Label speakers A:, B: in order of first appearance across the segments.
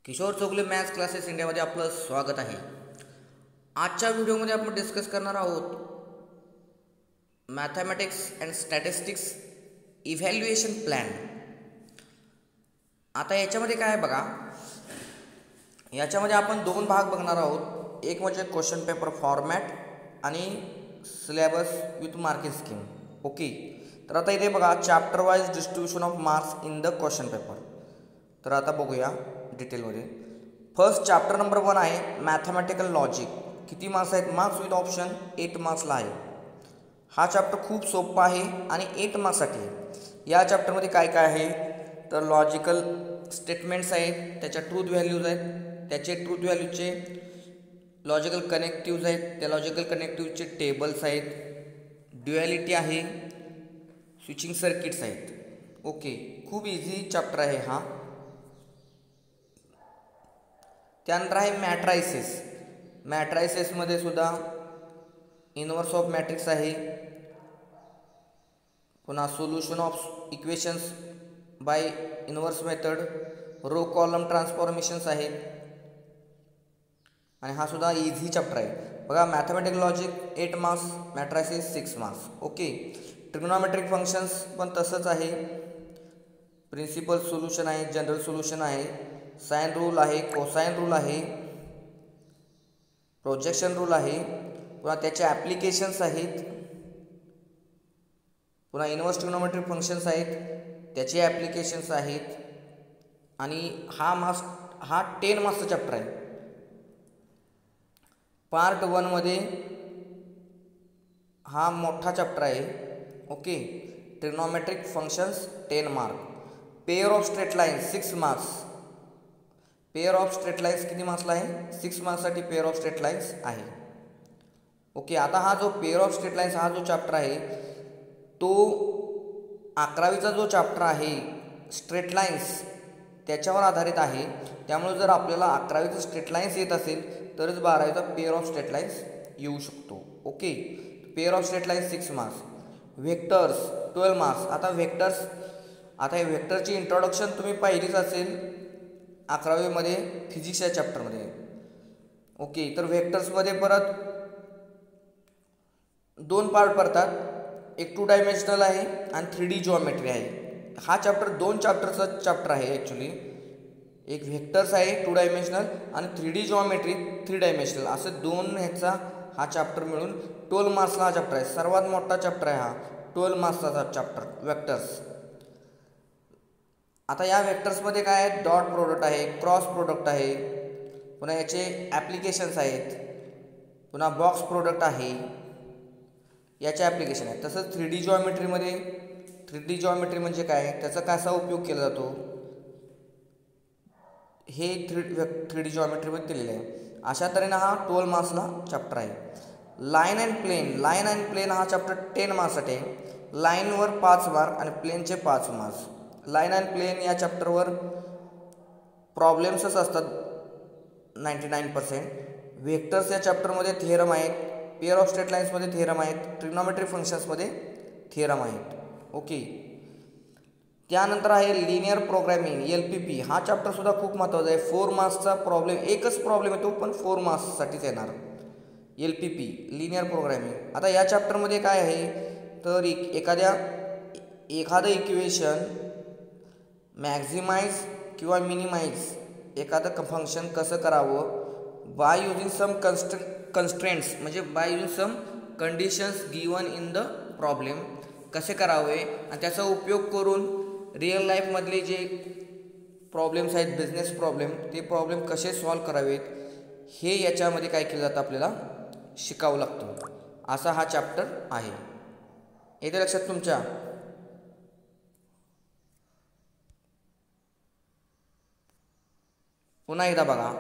A: Kishore Chougale maths classes इंडियामध्ये आपलं स्वागत आहे. आजच्या व्हिडिओमध्ये आपण डिस्कस करणार आहोत mathematics and statistics evaluation plan. आता याच्यामध्ये काय आहे बघा, याच्यामध्ये आपण दोन भाग बघणार आहोत. एक म्हणजे क्वेश्चन पेपर फॉर्मॅट आणि syllabus with marking scheme. Okay, तर आता इथे बघा chapter wise distribution of marks in the question paper. तर आता बघूया डिटेलमध्ये. फर्स्ट चॅप्टर नंबर 1 आहे मॅथमॅटिकल लॉजिक. किती मार्क्स आहेत? मार्क्स विथ ऑप्शन 8 मार्क्सला आहे. हा चॅप्टर खूप सोपा आहे आणि 8 मार्क्ससाठी आहे. या चॅप्टरमध्ये काय काय आहे तर लॉजिकल स्टेटमेंट्स आहेत, त्याच्या ट्रूथ व्हॅल्यूज आहेत, त्याचे ट्रूथ व्हॅल्यूचे लॉजिकल कनेक्टिव्ज आहेत, त्या लॉजिकल कनेक्टिव्हचे टेबल्स आहेत, ड्युॲलिटी आहे, स्विचिंग सर्किट्स आहेत. ओके, खूप इझी चॅप्टर आहे हा. त्यानंतर आहे मॅट्रायसिस. मॅट्रायसिसमध्ये सुद्धा इनवर्स ऑफ मॅट्रिक्स आहे, पुन्हा solution of equations by inverse method, row column transformations आहेत आणि हा सुद्धा इझी चॅप्टर आहे. बघा mathematical logic 8 marks, matrices 6 marks. Okay, trigonometric functions पण तसंच आहे. प्रिन्सिपल सोल्युशन आहे, जनरल सोल्युशन आहे, साइन रूल आहे, कोसाइन रूल आहे, प्रोजेक्शन रूल आहे, पुन्हा त्याचे ॲप्लिकेशन्स आहेत, पुन्हा इनवर्स ट्रिग्नोमेट्रिक फंक्शन्स आहेत, त्याचे ॲप्लिकेशन्स आहेत. आणि हा 10 मार्क्सचा चॅप्टर आहे. पार्ट 1 मध्ये हा मोठा चॅप्टर आहे. Okay, trigonometric functions 10 mark. Pair of straight lines 6 marks. Pair of straight lines किती मार्क्सला आहे? 6 मार्क्ससाठी पेअर ऑफ स्ट्रेट लाईन्स आहे. ओके, आता हा जो पेअर ऑफ स्ट्रेट लाईन्स हा जो चॅप्टर आहे तो 11वीचा जो चॅप्टर आहे स्ट्रेट लाईन्स त्याच्यावर आधारित आहे. त्यामुळे जर आपल्याला 11वीचं स्ट्रेट लाईन्स येत असेल तरच 12वीचा पेअर ऑफ स्ट्रेट लाईन्स येऊ शकतो. Okay, pair of straight lines 6 marks. Vectors 12 marks. आता हे व्हेक्टरची इंट्रोडक्शन तुम्ही पाहिलीच असेल 11वीमध्ये फिजिक्स या चॅप्टरमध्ये. ओके, तर व्हेक्टर्समध्ये परत 2 पार्ट पडतात. एक 2 डायमेन्शनल आहे आणि 3D जॉमेट्री आहे. हा चॅप्टर 2 चॅप्टरचा चॅप्टर आहे ॲक्च्युली. एक व्हेक्टर्स आहे 2 डायमेन्शनल आणि 3D जॉमेट्री 3 डायमेन्शनल, असं 2 ह्याचा हा चॅप्टर मिळून 12 मार्क्सला हा चॅप्टर आहे. सर्वात मोठा चॅप्टर आहे हा, 12 मार्क्सचा चॅप्टर व्हेक्टर्स. आता या व्हेक्टर्समध्ये काय आहे? डॉट प्रोडक्ट आहे, क्रॉस प्रोडक्ट आहे, पुन्हा याचे ॲप्लिकेशन्स आहेत, पुन्हा बॉक्स प्रोडक्ट आहे, याचे ॲप्लिकेशन आहे. तसंच 3D जॉमेट्रीमध्ये 3D जॉमेट्री म्हणजे काय, त्याचा कसा उपयोग केला जातो हे 3D जॉमेट्रीमध्ये दिलेलं आहे. अशा तऱ्हेनं हा 12 मार्क्सला चॅप्टर आहे. लाईन अँड प्लेन हा चॅप्टर 10 मार्क्ससाठी आहे. लाईनवर 5 मार्क आणि प्लेनचे 5 मार्क्स. लाईन अँड प्लेन या चॅप्टरवर प्रॉब्लेम्सच असतात 99%. व्हेक्टर्स या चॅप्टरमध्ये थिअरम आहेत, पेअर ऑफ स्ट्रेट लाईन्समध्ये थिअरम आहेत, ट्रिग्नोमेट्रिक फंक्शन्समध्ये थिअरम आहेत. ओके, त्यानंतर आहे लिनियर प्रोग्रॅमिंग LPP. हा चॅप्टरसुद्धा खूप महत्त्वाचा आहे. 4 मार्क्सचा प्रॉब्लेम, एकच प्रॉब्लेम येतो पण 4 मार्क्ससाठीच येणार LPP लिनियर प्रोग्रॅमिंग. आता या चॅप्टरमध्ये काय आहे तर एखादं इक्वेशन मॅक्झिमाइज किंवा मिनिमाइज एखादं फंक्शन कसं करावं बाय युजिंग सम कन्स्ट्रेंट्स, म्हणजे by using some conditions given in the problem कसे करावे आणि त्याचा उपयोग करून रिअल लाईफमधले जे प्रॉब्लेम्स आहेत, बिझनेस प्रॉब्लेम, ते प्रॉब्लेम कसे सॉल्व करावेत हे याच्यामध्ये काय केलं जातं आपल्याला शिकावं लागतं. असा हा चॅप्टर आहे. येते लक्षात तुमच्या? पुन्हा एकदा बघा,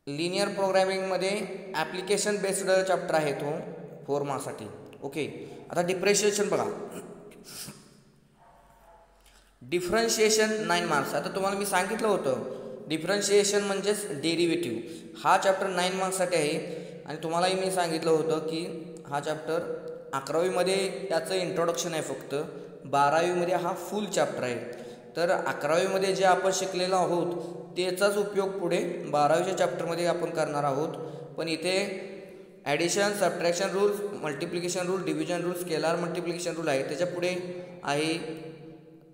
A: लिनियर प्रोग्रॅमिंगमध्ये ॲप्लिकेशन बेस्ड चॅप्टर आहे तो 4 मार्क्ससाठी. ओके, आता डिफरन्शिएशन बघा. Differentiation 9 marks. आता तुम्हाला मी सांगितलं होतं डिफरन्शिएशन म्हणजेच डेरिव्हेटिव्ह. हा चॅप्टर 9 मार्क्ससाठी आहे आणि तुम्हालाही मी सांगितलं होतं की हा चॅप्टर 11वीमध्ये याचं इंट्रोडक्शन आहे फक्त, 12वीमध्ये हा फुल चॅप्टर आहे. तर 11वीमध्ये जे आपण शिकलेलो आहोत त्याचाच उपयोग पुढे 12वीच्या चॅप्टरमध्ये आपण करणार आहोत. पण इथे addition, subtraction rules, multiplication rule, division rule, scalar multiplication rule आहे. त्याच्या पुढे आहे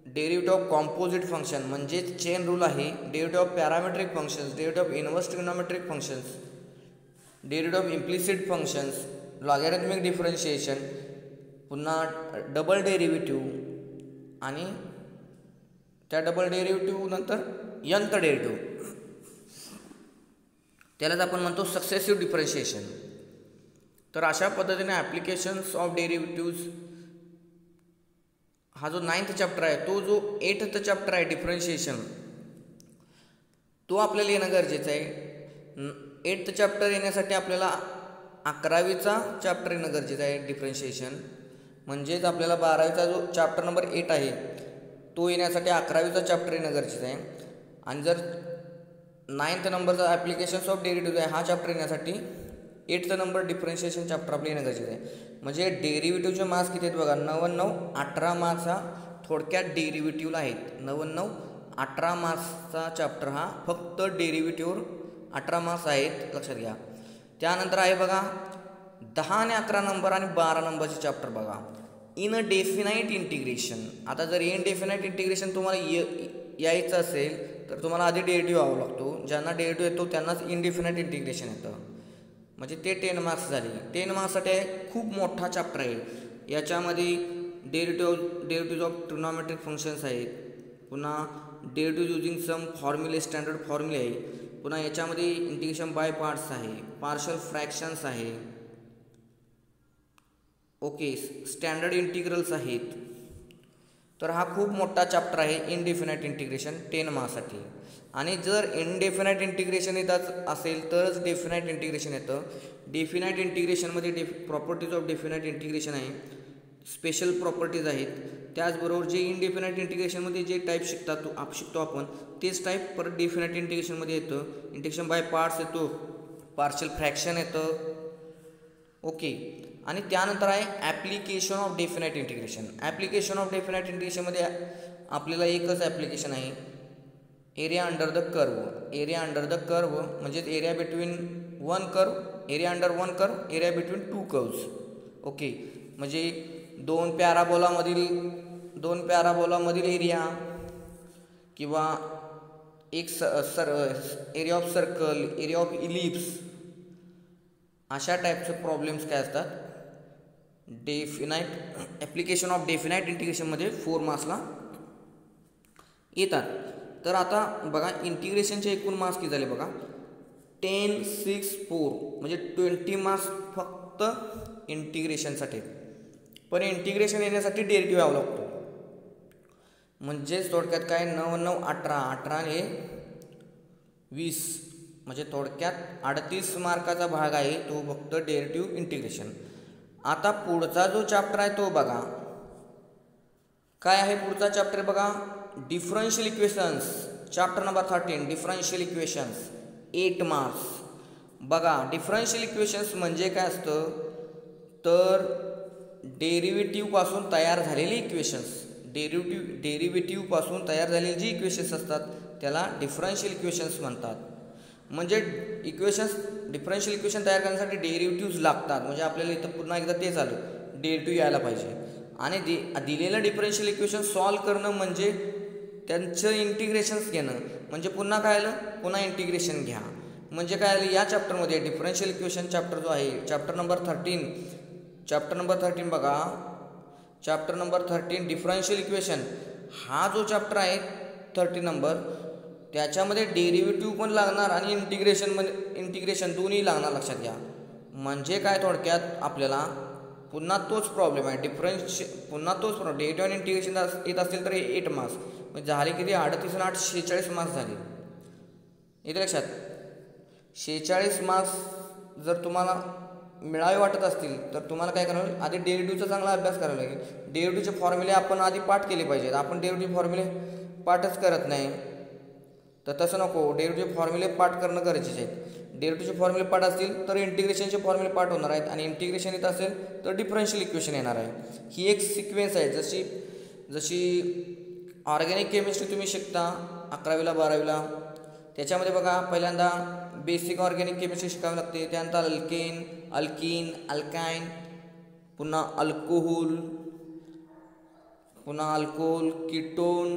A: डेरिव्हेटिव्ह ऑफ कॉम्पोजिट फंक्शन म्हणजेच चेन रूल आहे. Derivative of parametric functions, derivative of inverse trigonometric functions, derivative of implicit functions, logarithmic differentiation, पुन्हा double derivative आणि त्या double derivative नंतर nth डेरिव्हेटिव्ह, त्यालाच आपण म्हणतो सक्सेसिव्ह डिफरन्शिएशन. तर अशा पद्धतीने ॲप्लिकेशन्स ऑफ डेरिव्हेटिव्ज हा जो 9th चॅप्टर आहे, तो जो 8th चॅप्टर आहे डिफरन्शिएशन, तो आपल्याला येणं गरजेचं आहे. 8th चॅप्टर येण्यासाठी आपल्याला 11वीचा चॅप्टर येणं गरजेचं आहे डिफरन्शिएशन. म्हणजेच आपल्याला 12वीचा जो चॅप्टर नंबर 8 आहे तो येण्यासाठी 11वीचा चॅप्टर येणं गरजेचं आहे. आणि जर 9th नंबरचा ॲप्लिकेशन्स ऑफ डेरिव्हेटिव्ह आहे हा चॅप्टर येण्यासाठी 8th नंबर डिफरन्शिएशन चॅप्टर आपलं येणं गरजेचं आहे. म्हणजे डेरिव्हेटिव्हचे मार्क्स किती आहेत बघा, 99, 18 मार्क्सचा थोडक्यात डेरिव्हेटिव्हला आहेत. 99, 18 मार्क्सचा चॅप्टर हा फक्त डेरिव्हेटिव्हवर 18 मार्क्स आहेत, लक्षात घ्या. त्यानंतर आहे बघा 10 आणि 11 नंबर आणि 12 नंबरचे चॅप्टर बघा, इन डेफिनाईट इंटिग्रेशन. आता जर इनडेफिनाईट इंटिग्रेशन तुम्हाला यायचं असेल तर तुम्हाला आधी डेरिव्हेटिव्ह यावं लागतो. ज्यांना डेरिव्हेटिव्ह येतो त्यांनाच इनडेफिनाईट इंटिग्रेशन येतं. म्हणजे ते 10 मार्क्स झाले. 10 मार्क्ससाठी खूप मोठा चॅप्टर आहे. याच्यामध्ये डेरिव्हेटिव्ह ऑफ ट्रिग्नोमेट्रिक फंक्शन्स आहेत, पुन्हा डेरिव्हेटिव्ह युजिंग सम फॉर्म्युले, स्टँडर्ड फॉर्म्युले आहे, पुन्हा याच्यामध्ये इंटिग्रेशन बाय पार्ट्स आहे, पार्शल फ्रॅक्शन्स आहे, ओके, स्टँडर्ड इंटिग्रल्स आहेत. तर हा खूप मोठा चॅप्टर आहे इनडेफिनाईट इंटिग्रेशन 10 मार्क्ससाठी. आणि जर इनडेफिनाईट इंटिग्रेशन येतात असेल तरच डेफिनाईट इंटिग्रेशन येतं. डेफिनाईट इंटिग्रेशनमध्ये प्रॉपर्टीज ऑफ डेफिनाईट इंटिग्रेशन आहे, स्पेशल प्रॉपर्टीज आहेत. त्याचबरोबर जे इनडेफिनाईट इंटिग्रेशनमध्ये जे टाईप शिकतो आपण तेच टाईप परत डेफिनाईट इंटिग्रेशनमध्ये येतं. इंटिग्रेशन बाय पार्ट्स येतो, पार्शल फ्रॅक्शन येतं, ओके. आणि त्यानंतर आहे application of definite integration. Application of definite इंटिग्रेशनमध्ये आपल्याला एकच ॲप्लिकेशन आहे, area under the curve. Area under the curve म्हणजेच area between one curve, area under one curve, area between two curves, okay. म्हणजे दोन पॅराबोलामधील एरिया किंवा एक area of circle, area of ellipse, अशा टाईपचे प्रॉब्लेम्स काय असतात ॲप्लिकेशन ऑफ डेफिनाईट इंटिग्रेशनमध्ये 4 मार्क्सला येतात. तर आता बघा इंटिग्रेशनचे एकूण मार्क्स किती झाले बघा, 10, 6, 4 म्हणजे 20 मार्क्स फक्त इंटिग्रेशनसाठी. पण इंटिग्रेशन येण्यासाठी डेरिव्हेटिव्ह यावं लागतो. म्हणजेच थोडक्यात काय 9, 9, 18, 18 हे 20 म्हणजे थोडक्यात 38 मार्काचा भाग आहे तो फक्त डेरिव्हेटिव्ह इंटिग्रेशन. आता पुढचा जो चॅप्टर आहे तो बघा काय आहे. पुढचा चॅप्टर बघा differential equations, chapter number 13 differential equations, 8 marks. बघा डिफरन्शियल इक्वेशन्स म्हणजे काय असतं तर डेरिव्हेटिव्हपासून तयार झालेली इक्वेशन्स, डेरिव्हेटिव्हपासून तयार झालेली जी इक्वेशन्स असतात त्याला डिफरन्शियल इक्वेशन्स म्हणतात. म्हणजे डिफरन्शियल इक्वेशन तयार करण्यासाठी डेरिव्हेटिव्ह्ज लागतात. म्हणजे आपल्याला इथं पुन्हा एकदा तेच आलं, डेरिव्हेटिव्ह यायला पाहिजे. आणि दिलेलं डिफरन्शियल इक्वेशन सॉल्व करणं म्हणजे त्यांचं इंटिग्रेशन्स घेणं. म्हणजे पुन्हा काय आलं, पुन्हा इंटिग्रेशन घ्या. म्हणजे काय आलं या चॅप्टरमध्ये डिफरन्शियल इक्वेशन चॅप्टर जो आहे चॅप्टर नंबर 13 बघा, चॅप्टर नंबर 13 डिफरन्शियल इक्वेशन हा जो चॅप्टर आहे 30 नंबर, त्याच्यामध्ये डेरिव्हेटिव्ह पण लागणार आणि इंटिग्रेशन दोन्ही लागणार, लक्षात घ्या. म्हणजे काय थोडक्यात आपल्याला पुन्हा तोच प्रॉब्लेम आहे, पुन्हा तोच प्रॉब्लेम. डेरिव्हेटिव्ह आणि इंटिग्रेशन येत असतील तर 8 मार्क्स म्हणजे झाले किती 38 आणि 8 46 मार्क्स झाले. येते लक्षात. 46 मार्क्स जर तुम्हाला मिळावे वाटत असतील तर तुम्हाला काय करावं लागेल, आधी डेरिव्हेटिव्हचा चांगला अभ्यास करावा लागेल. डेरिव्हेटिव्हचे फॉर्म्युले आपण आधी पाठ केले पाहिजेत. आपण डेरिव्हेटिव्ह फॉर्म्युले पाठच करत नाही, तर तसं नको. डेरिव्हेटिव्ह फॉर्म्युले पाठ करणं गरजेचे आहेत. डेरिव्हेटिव्हचे फॉर्म्युले पाठ असतील तर इंटिग्रेशनचे फॉर्म्युले पाठ होणार आहेत, आणि इंटिग्रेशन येत असेल तर डिफरन्शियल इक्वेशन येणार आहे. ही एक सिक्वेन्स आहे. जशी ऑर्गॅनिक केमिस्ट्री तुम्ही शिकता 11वीला 12वीला. त्याच्यामध्ये बघा पहिल्यांदा बेसिक ऑर्गॅनिक केमिस्ट्री शिकावी लागते. त्यानंतर अल्केन, अल्कीन, अल्काइन, पुन्हा अल्कोहोल, पुन्हा अल्कोहोल, कीटोन,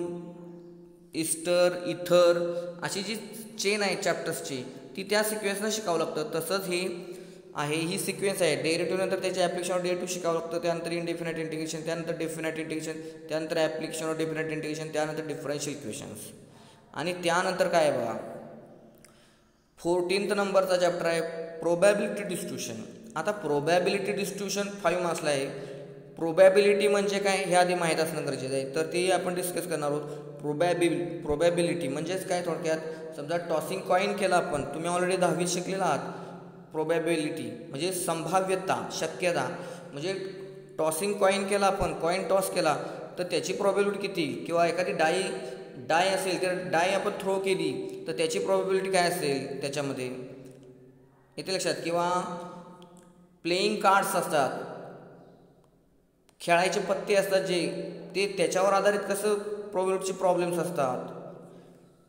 A: इस्टर, इथर, अशी जी चेन आहे चॅप्टर्सची ती त्या सिक्वेन्सनं शिकावं लागतं. तसंच हे आहे, ही सिक्वेन्स आहे. डेरिव्हेटिव्ह नंतर त्याचे ॲप्लिकेशन ऑफ डेरिव्हेटिव्ह शिकावं लागतं. त्यानंतर इनडेफिनाइट इंटिग्रेशन, त्यानंतर डेफिनाइट इंटिग्रेशन, त्यानंतर ॲप्लिकेशन ऑफ डेफिनाइट इंटिग्रेशन, त्यानंतर डिफरन्शियल इक्वेशन्स. आणि त्यानंतर काय आहे बघा 14th नंबरचा चॅप्टर आहे प्रोबॅबिलिटी डिस्ट्रीब्युशन. आता प्रोबॅबिलिटी डिस्ट्रीब्युशन 5 मार्क्सला आहे. प्रोबॅबिलिटी म्हणजे काय हे आधी माहीत असणं गरजेचं आहे, तर ते आपण डिस्कस करणार आहोत. प्रोबॅबिलिटी म्हणजेच काय थोडक्यात समजा टॉसिंग कॉईन केला आपण, तुम्ही ऑलरेडी 10वीत शिकलेला आहात. प्रोबॅबिलिटी म्हणजे संभाव्यता, शक्यता. म्हणजे टॉसिंग कॉईन केला आपण, कॉईन टॉस केला तर त्याची प्रोबॅबिलिटी किती, किंवा एखादी डाय असेल तर डाय आपण थ्रो केली तर त्याची प्रोबॅबिलिटी काय असेल त्याच्यामध्ये येते लक्षात. किंवा प्लेइंग कार्ड्स असतात, खेळायचे पत्ते असतात जे, ते त्याच्यावर आधारित कसं प्रोबॅबिलिटीचे प्रॉब्लेम्स असतात.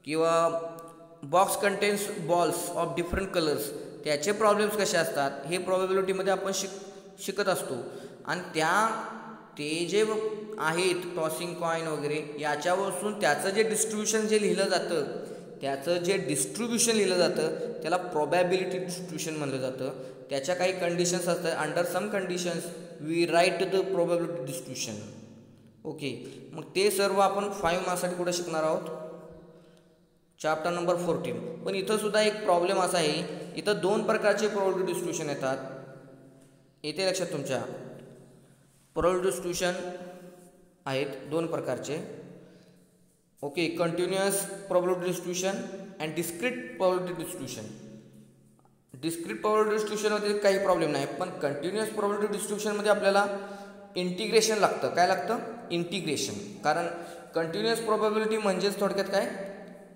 A: किंवा box contains balls of different colours, त्याचे प्रॉब्लेम्स कसे असतात हे प्रोबॅबिलिटीमध्ये आपण शिकत असतो. आणि ते जे आहेत टॉसिंग कॉईन वगैरे याच्यापासून त्याचं जे डिस्ट्रीब्युशन लिहिलं जातं त्याला प्रोबॅबिलिटी डिस्ट्रीब्युशन म्हणलं जातं. त्याच्या काही कंडिशन्स असतात. Under some conditions we write the probability distribution. Okay, मग ते सर्व आपण 5 मार्क्ससाठी कुठे शिकणार आहोत, चॅप्टर नंबर 14. पण इथं सुद्धा एक प्रॉब्लेम असा आहे, इथं 2 प्रकारचे प्रोबॅबिलिटी डिस्ट्रीब्युशन येतात. येते लक्षात तुमच्या प्रोबॅबिलिटी डिस्ट्रीब्युशन आहेत 2 प्रकारचे. Okay, continuous probability distribution and discrete probability distribution. Discrete probability डिस्ट्रीब्युशनमध्ये काही प्रॉब्लेम नाही, पण कंटिन्युअस प्रोबॅबिलिटी डिस्ट्रीब्युशनमध्ये आपल्याला इंटिग्रेशन लागतं. काय लागतं, इंटिग्रेशन. कारण कंटिन्युअस प्रोबॅबिलिटी म्हणजेच थोडक्यात काय,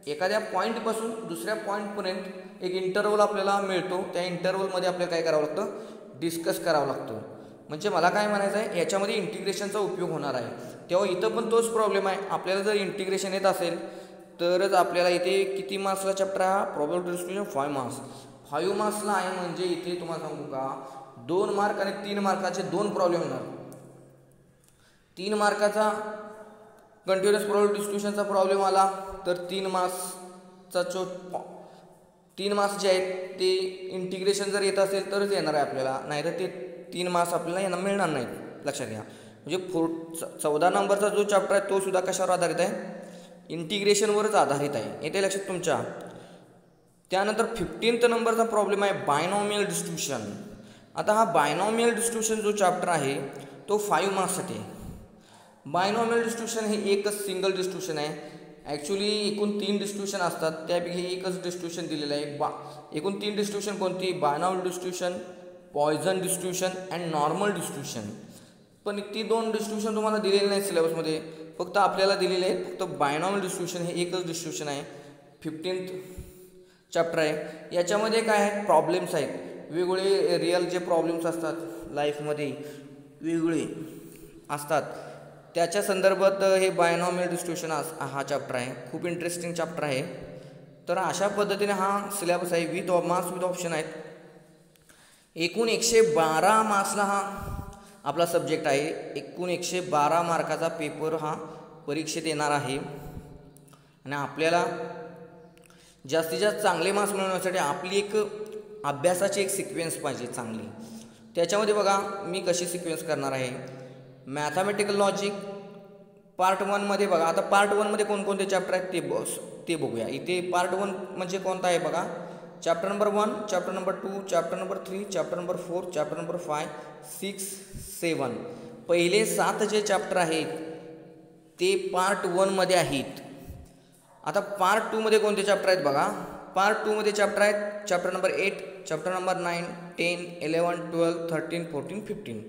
A: एखाद्या पॉईंटपासून दुसऱ्या पॉईंटपर्यंत एक इंटरवल आपल्याला मिळतो. त्या इंटरवलमध्ये आपल्याला काय करावं लागतं, डिस्कस करावं लागतं. म्हणजे मला काय म्हणायचं आहे, याच्यामध्ये इंटिग्रेशनचा उपयोग होणार आहे. तेव्हा इथं पण तोच प्रॉब्लेम आहे. आपल्याला जर इंटिग्रेशन येत असेल तरच आपल्याला इथे किती मार्क्सला चॅप्टर हा प्रोबॅबिलिटी डिस्ट्रीब्युशन 5 मार्क्स. 5 मार्क्सला आहे म्हणजे इथे तुम्हाला सांगू का 2 मार्क आणि 3 मार्काचे 2 प्रॉब्लेम होणार. 3 मार्काचा कंटिन्युअस प्रोबॅबिलिटी डिस्ट्रीब्युशनचा प्रॉब्लेम आला तर 3 मार्क्सचा 3 मार्क्स जे आहेत ते इंटिग्रेशन जर येत असेल तरच येणार आहे आपल्याला, नाहीतर ते 3 मार्क्स आपल्याला मिळणार नाहीत. लक्षात घ्या. म्हणजे 14 नंबरचा जो चॅप्टर आहे तो सुद्धा कशावर आधारित आहे, इंटिग्रेशनवरच आधारित आहे. येते लक्षात तुमच्या. त्यानंतर 15th नंबरचा प्रॉब्लेम आहे बायनॉमियल डिस्ट्रीब्युशन. आता हा बायनॉमियल डिस्ट्रीब्युशन जो चॅप्टर आहे तो 5 मार्क्ससाठी आहे. बायनॉमियल डिस्ट्रीब्युशन हे एकच सिंगल डिस्ट्रीब्युशन आहे. ॲक्च्युली एकूण 3 डिस्ट्रीब्युशन असतात, त्यापैकी एकच डिस्ट्रीब्युशन दिलेलं आहे. एकूण 3 डिस्ट्रीब्युशन कोणती, binomial distribution, poison distribution and normal distribution. पण ती 2 डिस्ट्रीब्युशन तुम्हाला दिलेली नाही सिलेबसमध्ये, फक्त आपल्याला दिलेले आहेत फक्त बायनॉमियल डिस्ट्रीब्युशन हे एकच डिस्ट्रीब्युशन आहे. 15th चॅप्टर आहे. याच्यामध्ये काय आहे, प्रॉब्लेम्स आहेत वेगवेगळे. रिअल जे प्रॉब्लेम्स असतात लाईफमध्ये वेगवेगळे असतात त्याच्या संदर्भात हे बायनॉमियल डिस्ट्रीब्युशन हा चॅप्टर आहे. खूप इंटरेस्टिंग चॅप्टर आहे. तर अशा पद्धतीने हा सिलेबस आहे. विथ मार्क्स विथ ऑप्शन आहेत. एकूण 112 मार्क्सला हा आपला सब्जेक्ट आहे. एकूण 112 मार्काचा पेपर हा परीक्षेत येणार आहे. आणि आपल्याला जास्तीत जास्त चांगले मार्क्स मिळवण्यासाठी आपली एक अभ्यासाची एक सिक्वेन्स पाहिजे चांगली. त्याच्यामध्ये बघा मी कशी सिक्वेन्स करणार आहे. मॅथमॅटिकल लॉजिक पार्ट 1मध्ये बघा. आता पार्ट 1मध्ये कोणकोणते चॅप्टर आहेत ते बघूया. इथे पार्ट 1 म्हणजे कोणता आहे बघा, chapter number 1, chapter number 2, chapter number 3, chapter number 4, chapter number 5, 6, 7. पहिले 7 जे चॅप्टर आहेत ते पार्ट 1मध्ये आहेत. आता पार्ट 2मध्ये कोणते चॅप्टर आहेत बघा. पार्ट 2मध्ये चॅप्टर आहेत चॅप्टर नंबर 8, चॅप्टर नंबर 9, 10, 11, 12, 13, 14, 15.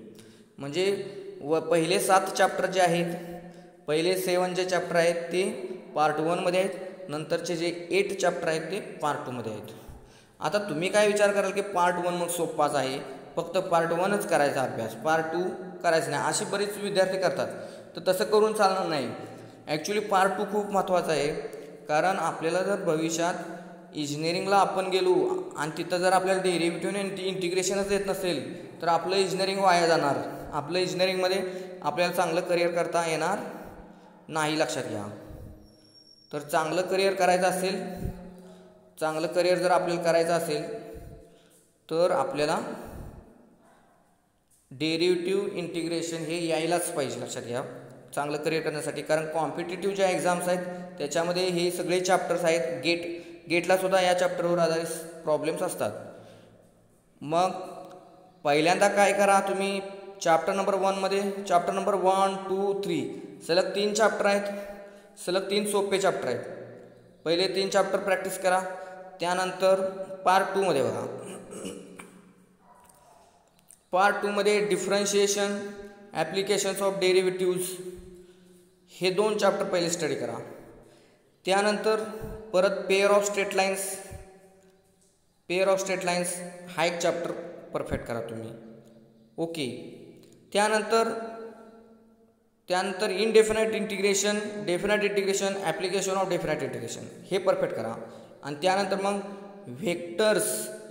A: म्हणजे पहिले 7 चॅप्टर जे आहेत, पहिले 7 जे चॅप्टर आहेत ते पार्ट 1मध्ये आहेत. नंतरचे जे 8 चॅप्टर आहेत ते पार्ट 2मध्ये आहेत. आता तुम्ही काय विचार कराल की पार्ट 1 मग सोपाच आहे, फक्त पार्ट 1च करायचा अभ्यास, पार्ट 2 करायचं नाही, असे बरेच विद्यार्थी करतात. तर तसं करून चालणार नाही. ॲक्च्युली पार्ट 2 खूप महत्त्वाचा आहे, कारण आपल्याला जर भविष्यात इंजिनिअरिंगला आपण गेलो आणि तिथं जर आपल्याला डेरिव्हेटिव्ह आणि इंटिग्रेशनच येत नसेल तर आपलं इंजिनिअरिंग वाया जाणार. आपलं इंजिनिअरिंगमध्ये आपल्याला चांगलं करिअर करता येणार नाही, लक्षात घ्या. तर चांगलं करिअर करायचं असेल, चांगलं करिअर जर आपल्याला करायचं असेल तर आपल्याला डेरिव्हेटिव्ह इंटिग्रेशन हे यायलाच पाहिजे, लक्षात घ्या, चांगलं करिअर करण्यासाठी. कारण कॉम्पिटिटिव्ह ज्या एक्झाम्स आहेत त्याच्यामध्ये हे सगळे चॅप्टर्स आहेत. गेटला सुद्धा या चॅप्टरवर आधारित प्रॉब्लेम्स असतात. मग पहिल्यांदा काय करा तुम्ही, चॅप्टर नंबर 1मध्ये चॅप्टर नंबर 1, 2, 3 सलग 3 चॅप्टर आहेत, सलग 3 सोपे चॅप्टर आहेत. पहिले 3 चॅप्टर प्रॅक्टिस करा. त्यानंतर पार्ट 2मध्ये बघा, पार्ट 2मध्ये डिफरन्शिएशन, ॲप्लिकेशन्स ऑफ डेरिव्हेटिव्ह्ज हे 2 चॅप्टर पहिले स्टडी करा. त्यानंतर परत पेअर ऑफ स्ट्रेट लाईन्स हा एक चॅप्टर परफेक्ट करा तुम्ही. ओके. त्यानंतर इनडेफिनाईट integration, definite integration, application of definite integration हे परफेक्ट करा. आणि त्यानंतर मग व्हेक्टर्स.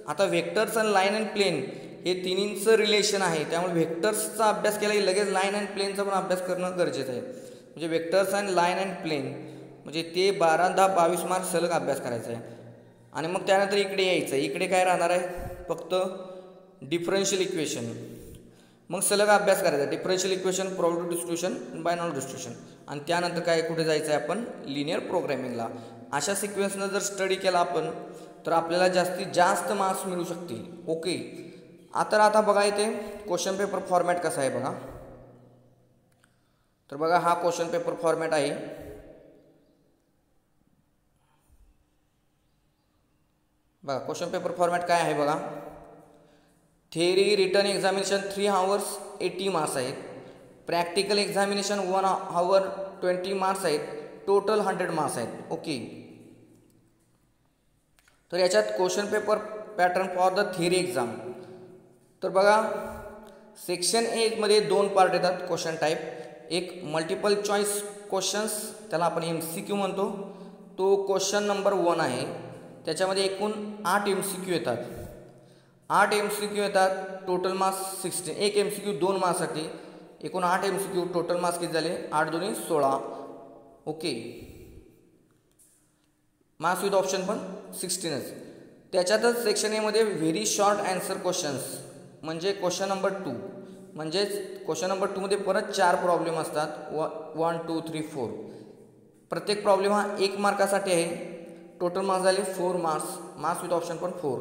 A: आता व्हेक्टर्स आणि लाईन अँड प्लेन हे तिन्हींचं रिलेशन आहे, त्यामुळे व्हेक्टर्सचा अभ्यास केला की लगेच लाईन अँड प्लेनचा पण अभ्यास करणं गरजेचं आहे. म्हणजे व्हेक्टर्स आणि लाईन अँड प्लेन म्हणजे ते 12, 10, 22 मार्क सलग अभ्यास करायचा आहे. आणि मग त्यानंतर इकडे यायचं. इकडे काय राहणार आहे, फक्त डिफरन्शियल इक्वेशन. मग सलग अभ्यास करायचा, differential equation, probability distribution, binomial distribution. आणि त्यानंतर काय कुठे जायचं आहे आपण, लिनियर प्रोग्रॅमिंगला. अशा सिक्वेन्सनं जर स्टडी केला आपण तर आपल्याला जास्तीत जास्त मार्क्स मिळू शकतील. ओके. आता बघा इथे क्वेश्चन पेपर फॉर्मॅट कसा आहे बघा. तर बघा हा क्वेश्चन पेपर फॉर्मॅट आहे. बघा क्वेश्चन पेपर फॉर्मॅट काय आहे बघा. Theory written examination 3 hours 80 marks आहेत. प्रॅक्टिकल एक्झामिनेशन 1 hour 20 मार्क्स आहेत. टोटल 100 मार्क्स आहेत. ओके. तर याच्यात question paper pattern for the theory exam. तर बघा सेक्शन 1 मध्ये 2 पार्ट येतात क्वेश्चन टाईप. एक मल्टिपल चॉईस क्वेश्चन्स, त्याला आपण MCQ म्हणतो, तो क्वेश्चन नंबर 1 आहे. त्याच्यामध्ये एकूण 8 MCQ येतात. 8 MCQ येतात. Total marks 16. एक MCQ 2 मार्क्ससाठी. एकूण 8 MCQ. टोटल मार्क्स किती झाले, 8 2 16. ओके. मार्क्स विथ ऑप्शन पण 16च. त्याच्यातच सेक्शन 1 मध्ये व्हेरी शॉर्ट आन्सर क्वेश्चन्स म्हणजे क्वेश्चन नंबर 2. म्हणजेच क्वेश्चन नंबर 2 मध्ये परत 4 प्रॉब्लेम असतात. 1, 2, 3, 4. प्रत्येक प्रॉब्लेम हा 1 मार्कासाठी आहे. टोटल मार्क्स झाले 4 मार्क्स. मार्क्स विथ ऑप्शन पण 4.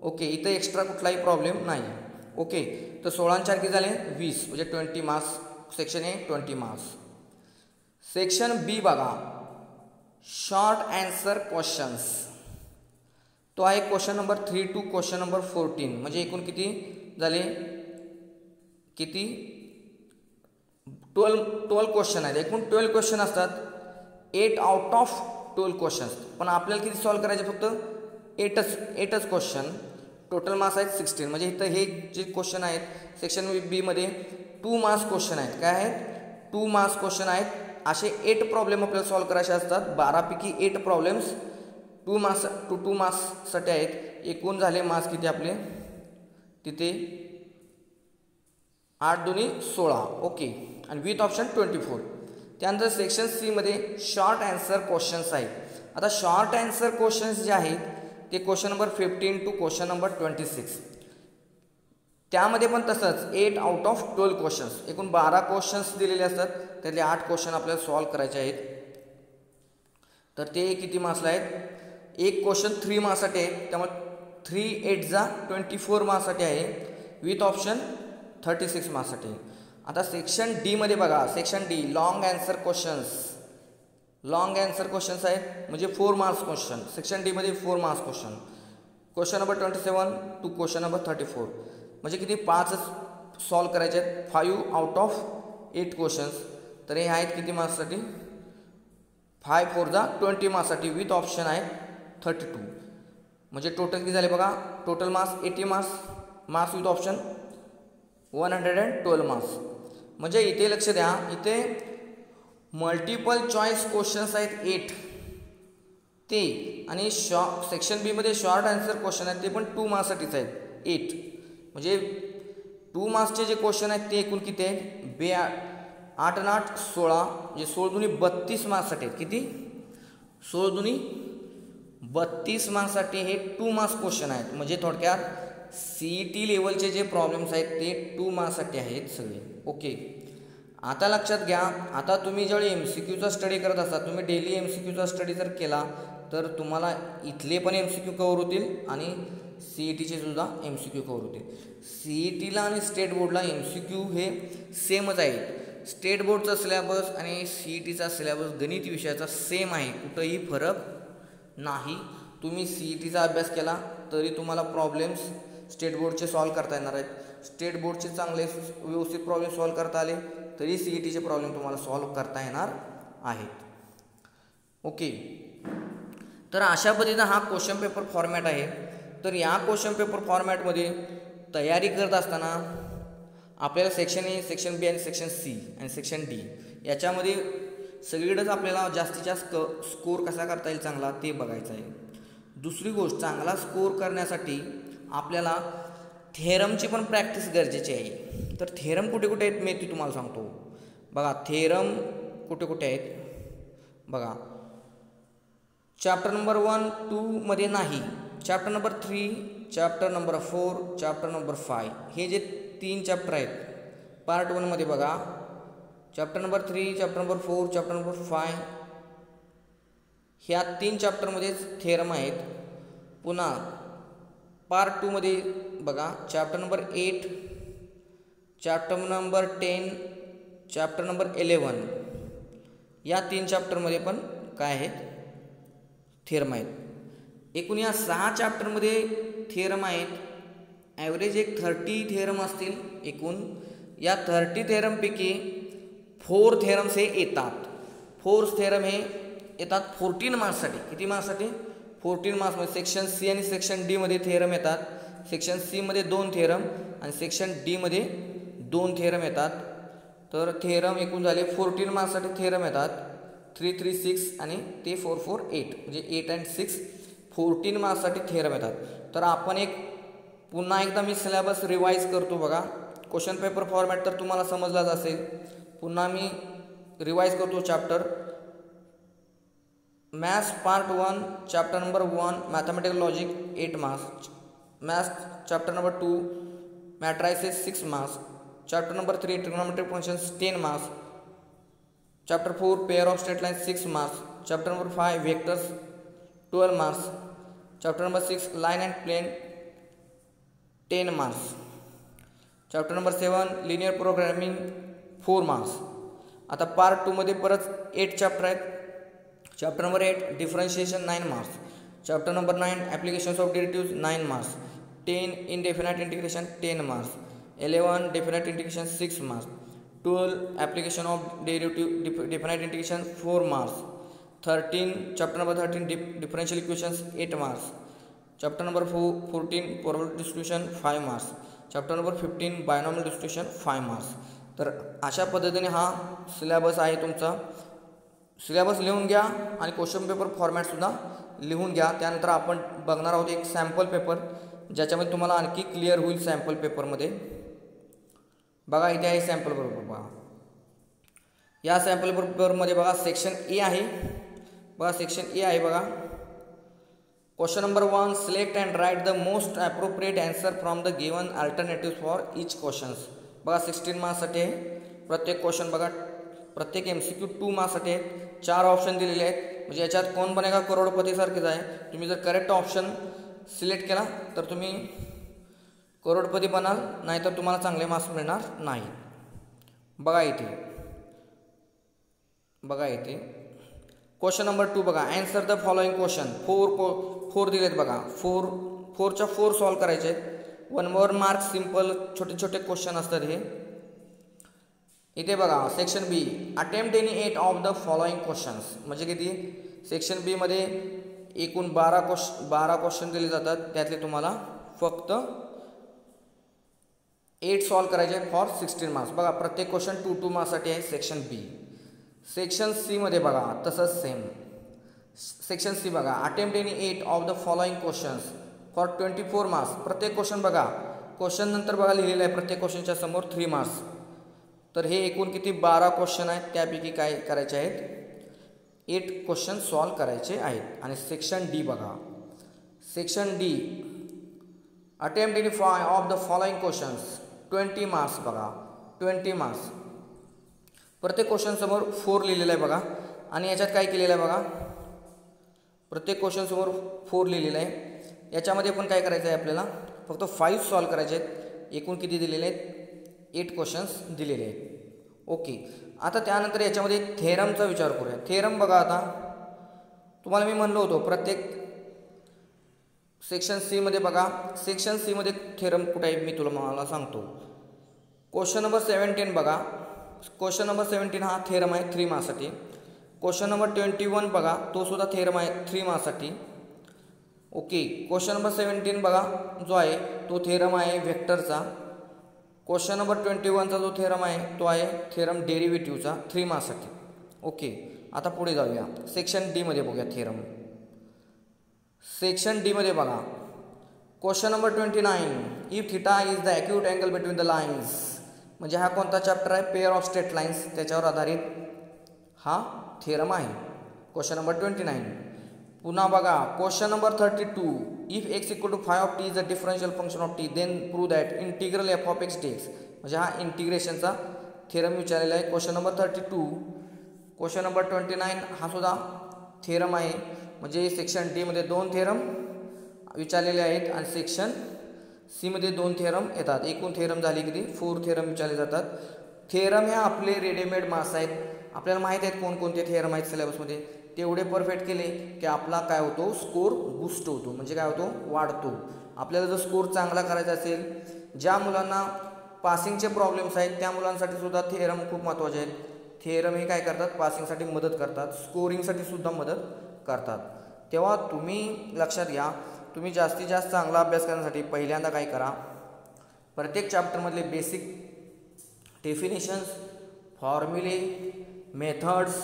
A: ओके. इथं एक्स्ट्रा कुठलाही प्रॉब्लेम नाही. ओके. तर 16 4 किती झाले 20 म्हणजे 20 marks. Section A 20 marks. Section B बघा, शॉर्ट आन्सर क्वेश्चन्स. तो आहे question number 3 to question number 14. म्हणजे एकूण किती झाले, किती 12 क्वेश्चन आहेत. एकूण 12 क्वेश्चन असतात. 8 out of 12 क्वेश्चन्स. पण आपल्याला किती सॉल्व करायचे, फक्त 8च क्वेश्चन. टोटल मार्क्स आहेत 16. म्हणजे इथं हे जे क्वेश्चन आहेत सेक्शन B मध्ये 2 मार्क्स क्वेश्चन आहेत. काय आहेत, 2 मार्क्स क्वेश्चन आहेत. असे 8 प्रॉब्लेम आपल्याला सॉल्व करायचे असतात. 12 पैकी 8 प्रॉब्लेम्स 2 मार्क्ससाठी आहेत. एकूण झाले मार्क्स किती आपले तिथे 8 2 16. ओके. आणि विथ ऑप्शन 24. त्यानंतर सेक्शन C मध्ये शॉर्ट आन्सर क्वेश्चन्स आहेत. आता शॉर्ट आन्सर क्वेश्चन्स जे आहेत ते question number 15 to question number 26. त्यामध्ये पण तसंच 8 out of 12 क्वेश्चन्स. एकूण 12 क्वेश्चन्स दिलेले असतात. त्यातले 8 क्वेश्चन आपल्याला सॉल्व करायचे आहेत. तर ते किती मार्क्सला आहेत, एक क्वेश्चन 3 मार्क्ससाठी आहे. त्यामुळे 3 8 जा 24 मार्क्ससाठी आहे. With option 36 मार्क्ससाठी. आता सेक्शन D मध्ये बघा, section D long answer questions. Long answer questions आहेत म्हणजे 4 मार्क्स क्वेश्चन. सेक्शन D मध्ये 4 marks question. Question number 27 to question number 34. म्हणजे किती 5च सॉल्व करायचे आहेत. 5 out of 8 क्वेश्चन्स. तर हे आहेत किती मार्क्ससाठी, 5 4 जा 20 मार्क्ससाठी. विथ ऑप्शन आहे 32. म्हणजे टोटल किती झाले बघा, total marks 80 marks. Marks with option 112 marks. म्हणजे इथे लक्ष द्या, इथे मल्टिपल चॉईस क्वेश्चन्स आहेत 8 ते, आणि सेक्शन बी मध्ये शॉर्ट आन्सर क्वेश्चन आहेत ते पण 2 मार्क्ससाठीच आहेत 8. म्हणजे 2 मार्क्सचे जे क्वेश्चन आहेत ते एकूण किती आहेत 8 आणि 8 16, म्हणजे 16 दुनी 32 मार्क्ससाठी आहेत. किती 16 दुनी 32 मार्क्ससाठी हे 2 मार्क्स क्वेश्चन आहेत. म्हणजे थोडक्यात CET लेवलचे जे प्रॉब्लेम्स आहेत ते 2 मार्क्ससाठी आहेत सगळे. ओके, आता लक्षात घ्या, आता तुम्ही ज्यावेळी MCQचा स्टडी करत असता, तुम्ही डेली MCQचा स्टडी जर केला तर तुम्हाला इथले पण MCQ कव्हर होतील आणि CETचे सुद्धा MCQ कव्हर होतील. CETला आणि स्टेट बोर्डला MCQ हे सेमच आहेत. स्टेट बोर्डचा सिलेबस आणि CETचा सिलेबस गणित विषयाचा सेम आहे, कुठंही फरक नाही. तुम्ही CETचा अभ्यास केला तरी तुम्हाला प्रॉब्लेम्स स्टेट बोर्डचे सॉल्व करता येणार आहेत. स्टेट बोर्डचे चांगले व्यवस्थित प्रॉब्लेम सॉल्व करता आले तरी CETचे प्रॉब्लेम तुम्हाला सॉल्व करता येणार आहेत. ओके, तर अशा पद्धतीनं हा क्वेश्चन पेपर फॉर्मॅट आहे. तर या क्वेश्चन पेपर फॉर्मॅटमध्ये तयारी करत असताना आपल्याला सेक्शन ए, सेक्शन बी आणि सेक्शन सी आणि सेक्शन डी याच्यामध्ये सगळीकडेच आपल्याला जास्तीत जास्त स्कोर कसा करता येईल चांगला ते बघायचं आहे. दुसरी गोष्ट, चांगला स्कोर करण्यासाठी आपल्याला थेरमची पण प्रॅक्टिस गरजेची आहे. तर थेरम कुठे कुठे आहेत मी ती तुम्हाला सांगतो. बघा थेरम कुठे कुठे आहेत बघा. चॅप्टर नंबर 1, 2 मध्ये नाही, chapter number 3, chapter number 4, chapter number 5 हे जे 3 चॅप्टर आहेत पार्ट 1 मध्ये बघा. Chapter number 3, chapter number 4, chapter number 5 ह्या 3 चॅप्टरमध्येच थेरम आहेत. पुन्हा पार्ट 2 मध्ये बघा chapter number 8, chapter number 10, chapter number 11 या 3 चॅप्टरमध्ये पण काय आहेत थेरम आहेत. एकूण या 6 चॅप्टरमध्ये थेरम आहेत. ॲव्हरेज एक 30 थेरम असतील एकूण. या 30 थेरमपैकी 4 थेरम्स हे येतात. 4 थेरम हे येतात 14 मार्क्ससाठी. किती मार्क्ससाठी 14 मार्क्समध्ये. सेक्शन सी आणि सेक्शन डी मध्ये थेरम येतात. सेक्शन सी मध्ये 2 थेरम आणि सेक्शन डी मध्ये 2 थेरम येतात. तर थेरम एकूण झाले 14 मार्क्ससाठी थेरम येतात. 3, 3, 6 आणि ते 4, 4, 8 म्हणजे 8 and 6 14 मार्क्ससाठी थेरम येतात. तर आपण पुन्हा एकदा मी सिलेबस रिवाईज करतो बघा. क्वेश्चन पेपर फॉर्मॅट तर तुम्हाला समजलाच असेल. पुन्हा मी रिवाईज करतो. Chapter maths part 1 chapter number 1 mathematical logic 8 marks. Maths chapter number 2 matrices 6 marks. Chapter number 3 trigonometric functions 10 marks. Chapter 4 pair of straight line 6 marks. Chapter number 5 vectors 12 marks. Chapter number 6 line and plane 10 marks. Chapter number 7 linear programming 4 marks. आता part 2 मध्ये परत 8 chapter आहेत. Chapter number 8 differentiation 9 marks. Chapter number 9 applications of derivatives 9 marks. 10 indefinite integration 10 marks. 11 definite integration 6 marks. 12 application of derivative definite integration 4 marks. 13 chapter number 13 differential equations 8 marks. Chapter number 14 probability distribution 5 marks. Chapter number 15 binomial distribution 5 marks. तर अशा पद्धतीने हा syllabus आहे तुमचा. Syllabus लिहून घ्या आणि question paper फॉर्मॅटसुद्धा लिहून घ्या. त्यानंतर आपण बघणार आहोत एक सॅम्पल पेपर ज्याच्यामध्ये तुम्हाला आणखी क्लिअर होईल. सॅम्पल पेपरमध्ये बघा इथे आहे सॅम्पल पेपर बघा. या सॅम्पल पेपरमध्ये बघा सेक्शन ए आहे बघा. सेक्शन ए आहे बघा. Question number 1 select and write the most appropriate answer from the given alternative for each questions. बघा 16 मार्क्ससाठी आहे प्रत्येक क्वेश्चन. बघा प्रत्येक MCQ 2 मार्क्ससाठी आहेत. 4 ऑप्शन दिलेले आहेत. म्हणजे याच्यात कोण बनेगा करोडपतीसारखेच आहे. तुम्ही जर करेक्ट ऑप्शन सिलेक्ट केला तर तुम्ही करोडपती बनाल, नाहीतर तुम्हाला चांगले मार्क्स मिळणार नाही. बघा इथे क्वेश्चन नंबर 2 बघा. Answer the following question. 4 दिलेत बघा. 4च्या 4 सॉल्व करायचे आहेत. 1 मार्क सिम्पल छोटे छोटे क्वेश्चन असतात हे. इथे बघा section B attempt any 8 of the following questions. म्हणजे किती सेक्शन बी मध्ये एकूण 12 क्वेश्चन दिले जातात. त्यातले तुम्हाला फक्त 8 सॉल्व करायचे फॉर 16 मार्क्स. बघा प्रत्येक क्वेश्चन 2 मार्क्ससाठी आहे सेक्शन बी. सेक्शन सी मध्ये बघा तसंच सेम. सेक्शन सी बघा, attempt any 8 of the following questions for 24 marks. प्रत्येक क्वेश्चन बघा, क्वेश्चन नंतर बघा लिहिलेलं आहे प्रत्येक क्वेश्चनच्या समोर 3 मार्क्स. तर हे एकूण किती 12 क्वेश्चन आहेत, त्यापैकी काय करायचे आहेत 8 क्वेश्चन सॉल्व करायचे आहेत. आणि सेक्शन डी बघा, section D attempt any 5 of the following questions 20 marks बघा 20 मार्क्स. प्रत्येक क्वेश्चन समोर 4 लिहिलेलं आहे बघा. आणि याच्यात काय केलेलं आहे बघा, प्रत्येक क्वेश्चन समोर 4 लिहिलेलं आहे. याच्यामध्ये पण काय करायचं आहे आपल्याला, फक्त 5 सॉल्व करायचे आहेत. एकूण किती दिलेले आहेत 8 क्वेश्चन्स दिलेले आहेत. ओके, आता त्यानंतर याच्यामध्ये थेरमचा विचार करूया. थेरम बघा, आता तुम्हाला मी म्हणलो होतो प्रत्येक सेक्शन सी मध्ये बघा, सेक्शन सी मध्ये थेरम कुठे आहे मी मला सांगतो. क्वेश्चन नंबर 17 बघा, क्वेश्चन नंबर 17 हा थेरम आहे 3 मार्क्ससाठी. क्वेश्चन नंबर 21 बघा, तो सुद्धा थेरम आहे 3 मार्क्ससाठी. ओके, क्वेश्चन नंबर 17 बघा जो आहे तो थेरम आहे व्हेक्टरचा. क्वेश्चन नंबर 21चा जो थेरम आहे तो आहे थेरम डेरिव्हेटिव्हचा 3 मार्क्ससाठी. ओके, आता पुढे जाऊया. सेक्शन डी मध्ये बघूया थेरम. सेक्शन डी मध्ये बघा, question number 29, if theta is the acute angle between the lines. म्हणजे हा कोणता चॅप्टर आहे, पेअर ऑफ स्ट्रेट लाईन्स, त्याच्यावर आधारित हा थेरम आहे. Question number 29. पुन्हा बघा question number 32, if x equal to 5 of T is a differential function of T then prove that integral F of X dx. म्हणजे हा इंटिग्रेशनचा थेरम विचारलेला आहे. Question number 32. क्वेश्चन नंबर 29 हा सुद्धा थेरम आहे. म्हणजे सेक्शन डी मध्ये 2 थेरम विचारलेले आहेत आणि सेक्शन सी मध्ये 2 थेरम येतात. एकूण थेरम झाले किती 4 थेरम विचारले जातात. थेरम हे आपले रेडीमेड मार्क्स आहेत. आपल्याला माहीत आहेत कोणकोणते थेरम आहेत सिलेबसमध्ये. तेवढे परफेक्ट केले की आपला काय होतो स्कोर बूस्ट होतो, म्हणजे काय होतो वाढतो. आपल्याला जर स्कोर चांगला करायचा असेल, ज्या मुलांना पासिंगचे प्रॉब्लेम्स आहेत त्या मुलांसाठी सुद्धा थेरम खूप महत्त्वाचे आहेत. थेरम हे काय करतात पासिंगसाठी मदत करतात, स्कोरिंगसाठी सुद्धा मदत करतात. तेव्हा तुम्ही लक्षात घ्या, तुम्ही जास्तीत जास्त चांगला अभ्यास करण्यासाठी पहिल्यांदा काय करा, प्रत्येक चॅप्टरमधले बेसिक डेफिनेशन्स, फॉर्म्युले, मेथड्स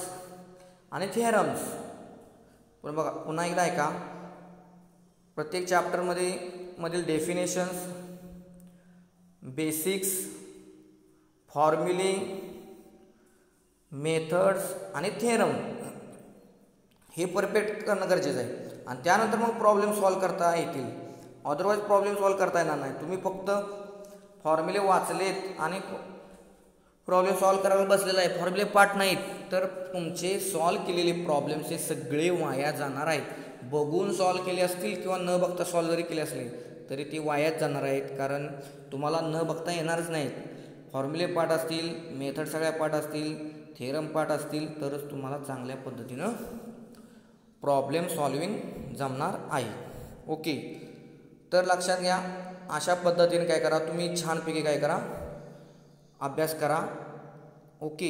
A: आणि थेरम्स. पण बघा पुन्हा एकदा ऐका, प्रत्येक चॅप्टरमध्ये मधील डेफिनेशन्स, बेसिक्स, फॉर्म्युले, मेथड्स आणि थेरम हे परफेक्ट करणं गरजेचं आहे. आणि त्यानंतर मग प्रॉब्लेम सॉल्व करता येतील. अदरवाईज प्रॉब्लेम सॉल्व करता येणार नाही. तुम्ही फक्त फॉर्म्युले वाचलेत आणि प्रॉब्लेम सॉल्व करायला बसलेला आहे, फॉर्म्युले पाठ नाहीत, तर तुमचे सॉल्व केलेले प्रॉब्लेम्स हे सगळे वाया जाणार आहेत. बघून सॉल्व केले असतील किंवा न बघता सॉल्व जरी केले असले तरी ते वायाच जाणार आहेत, कारण तुम्हाला न बघता येणारच नाहीत. फॉर्म्युले पाठ असतील, मेथड सगळ्या पाठ असतील, थेरम पाठ असतील तरच तुम्हाला चांगल्या पद्धतीनं प्रॉब्लेम सॉल्विंग जमणार आहे. ओके, तर लक्षात घ्या, अशा पद्धतीने काय करा, तुम्ही छानपैकी काय करा अभ्यास करा. ओके,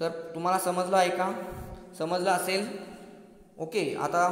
A: तर तुम्हाला समजलं आहे का? समजलं असेल. ओके, आता